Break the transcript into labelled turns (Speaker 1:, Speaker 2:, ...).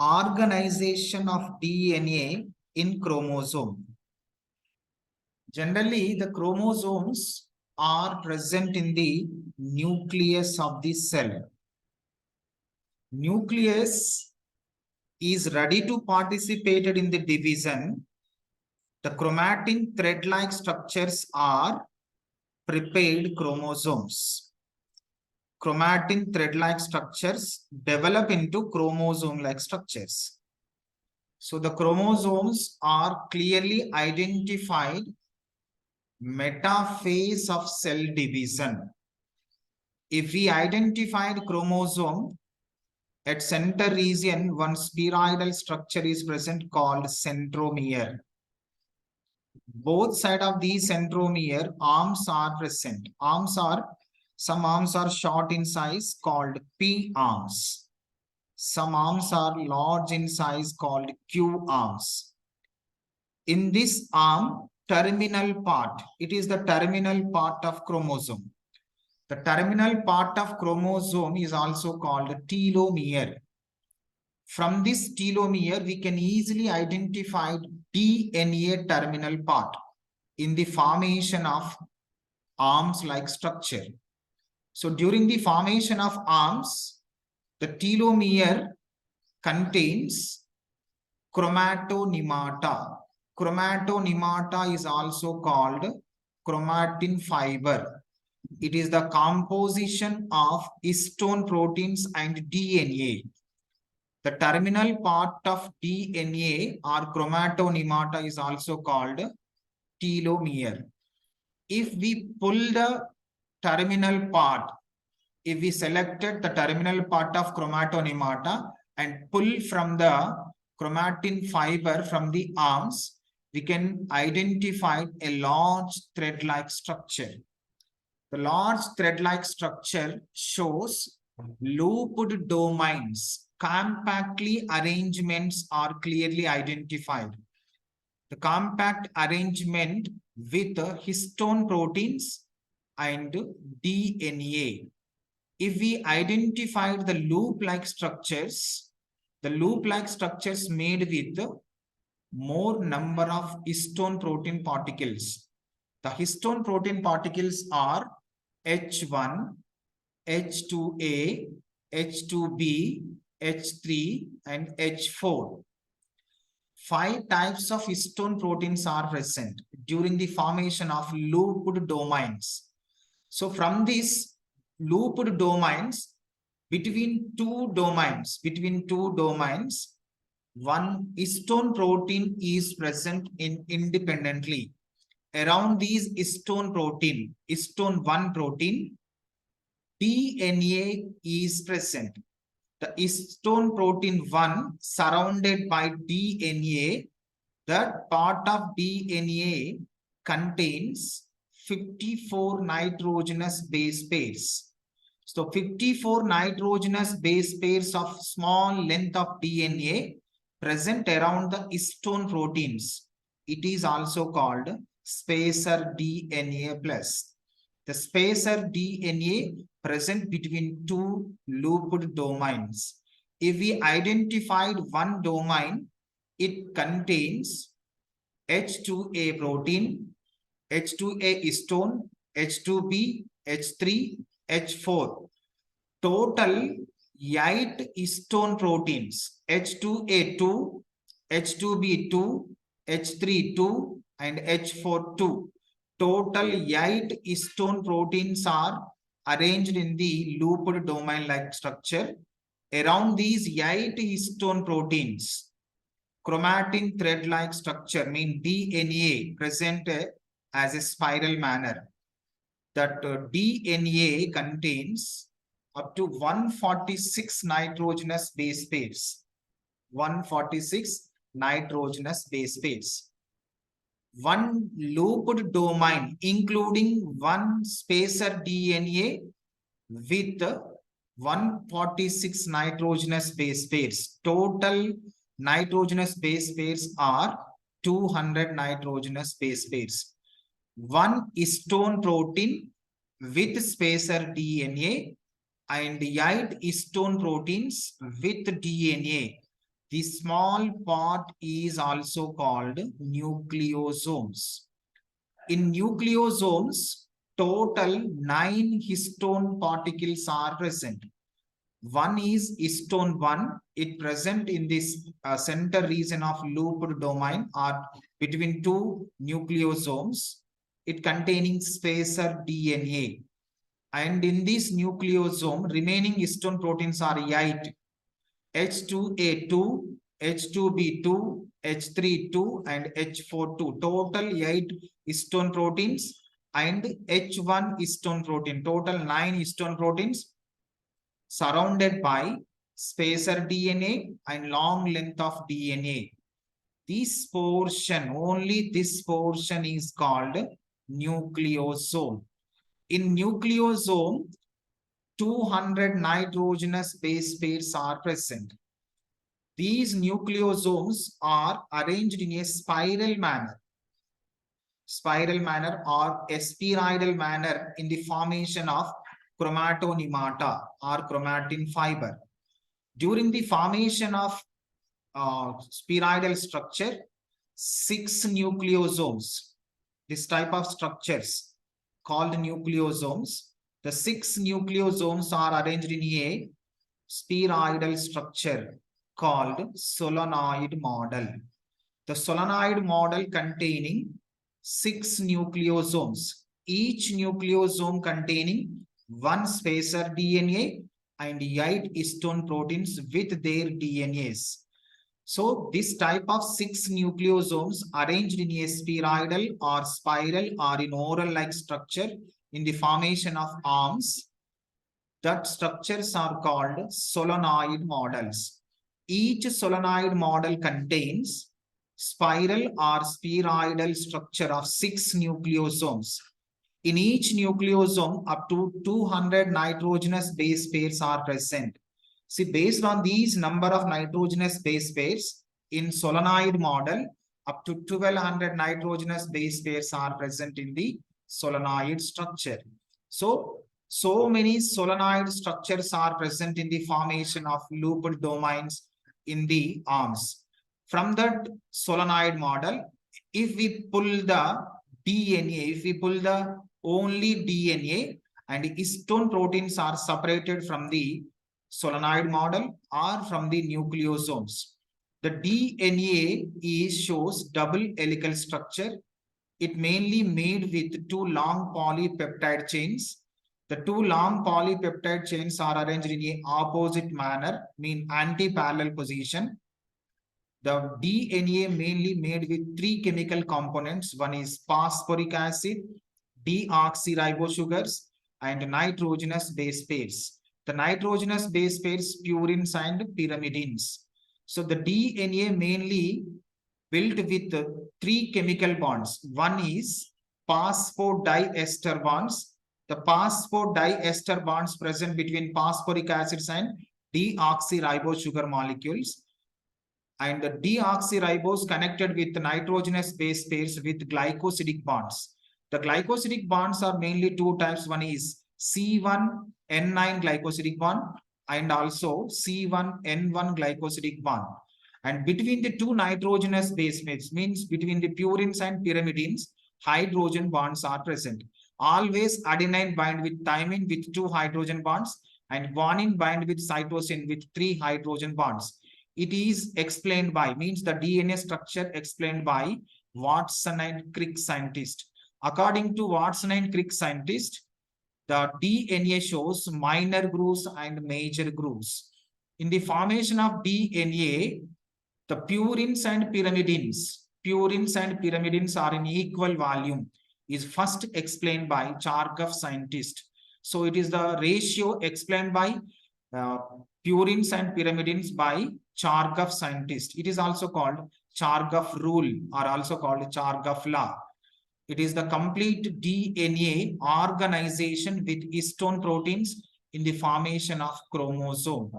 Speaker 1: organization of DNA in chromosome. Generally, the chromosomes are present in the nucleus of the cell. Nucleus is ready to participate in the division. The chromatin thread-like structures are prepared chromosomes. Chromatin thread-like structures develop into chromosome-like structures. So the chromosomes are clearly identified metaphase of cell division. If we identified chromosome at center region, one spheroidal structure is present called centromere. Both sides of the centromere, arms are present. Some arms are short in size called P arms. Some arms are large in size called Q arms. In this arm, terminal part, it is the terminal part of chromosome. The terminal part of chromosome is also called telomere. From this telomere, we can easily identify DNA terminal part in the formation of arms-like structure. So during the formation of arms, the telomere contains chromatonemmata. Chromatonemmata is also called chromatin fiber. It is the composition of histone proteins and DNA. The terminal part of DNA or chromatonemmata is also called telomere. If we pull the terminal part, if we selected the terminal part of chromatonemmata and pull from the chromatin fiber from the arms, we can identify a large thread-like structure. The large thread-like structure shows looped domains. Compactly arrangements are clearly identified. The compact arrangement with histone proteins and DNA. If we identified the loop-like structures made with more number of histone protein particles. The histone protein particles are H1, H2A, H2B, H3 and H4. 5 types of histone proteins are present during the formation of looped domains. So from these looped domains, between two domains, one histone protein is present independently. Around these histone 1 protein, DNA is present. The histone protein 1 surrounded by DNA, that part of DNA contains 54 nitrogenous base pairs. So 54 nitrogenous base pairs of small length of DNA present around the histone proteins. It is also called spacer DNA plus. The spacer DNA present between two looped domains. If we identified one domain, it contains H2A protein, H2A histone, H2B, H3, H4. Total 8 histone proteins, H2A2, H2B2, H3 and H4 Total 8 histone proteins are arranged in the looped domain-like structure. Around these 8 histone proteins, chromatin thread-like structure, mean DNA, present as a spiral manner. That DNA contains up to 146 nitrogenous base pairs. 146 nitrogenous base pairs. One looped domain including one spacer DNA with 146 nitrogenous base pairs. Total nitrogenous base pairs are 200 nitrogenous base pairs. One histone protein with spacer DNA and 8 histone proteins with DNA. The small part is also called nucleosomes. In nucleosomes, total 9 histone particles are present. One is histone 1. It present in this center region of looped domain or between two nucleosomes. It containing spacer DNA. And in this nucleosome, remaining histone proteins are 8. H2A2, H2B2, H32 and H42. Total 8 histone proteins and H1 histone protein. Total 9 histone proteins surrounded by spacer DNA and long length of DNA. This portion, only this portion is called nucleosome. In nucleosome, 200 nitrogenous base pairs are present. These nucleosomes are arranged in a spiral manner or a spheroidal manner in the formation of chromatonemmata or chromatin fiber. During the formation of spheroidal structure, 6 nucleosomes, this type of structures called nucleosomes, the 6 nucleosomes are arranged in a spheroidal structure called solenoid model. The solenoid model containing 6 nucleosomes, each nucleosome containing 1 spacer DNA and 8 histone proteins with their DNAs. So this type of 6 nucleosomes arranged in a spheroidal or spiral or in oral-like structure in the formation of arms, that structures are called solenoid models. Each solenoid model contains spiral or spheroidal structure of 6 nucleosomes. In each nucleosome, up to 200 nitrogenous base pairs are present. See, based on these number of nitrogenous base pairs in solenoid model, up to 1200 nitrogenous base pairs are present in the solenoid structure. So many solenoid structures are present in the formation of looped domains in the arms. From that solenoid model, if we pull the DNA, if we pull the only DNA and histone proteins are separated from the solenoid model or from the nucleosomes. The DNA shows double helical structure. It mainly made with 2 long polypeptide chains. The 2 long polypeptide chains are arranged in an opposite manner, mean anti-parallel position. The DNA mainly made with 3 chemical components. One is phosphoric acid, deoxyribosugars, and nitrogenous base pairs. The nitrogenous base pairs, purines and pyrimidines. So the DNA mainly built with 3 chemical bonds. One is phosphodiester bonds. The phosphodiester bonds present between phosphoric acids and deoxyribosugar molecules. And the deoxyribose connected with the nitrogenous base pairs with glycosidic bonds. The glycosidic bonds are mainly 2 types. One is C1N9 glycosidic bond and also C1N1 glycosidic bond. And between the 2 nitrogenous base pairs, means between the purines and pyrimidines, hydrogen bonds are present. Always adenine bind with thymine with 2 hydrogen bonds and guanine bind with cytosine with 3 hydrogen bonds. It is explained by, means the DNA structure explained by Watson and Crick scientist. According to Watson and Crick scientist, the DNA shows minor grooves and major grooves. In the formation of DNA, the purines and pyrimidines are in equal volume is first explained by Chargaff scientist. So it is the ratio explained by purines and pyrimidines by Chargaff scientist. It is also called Chargaff rule or also called Chargaff law. It is the complete DNA organization with histone proteins in the formation of chromosome.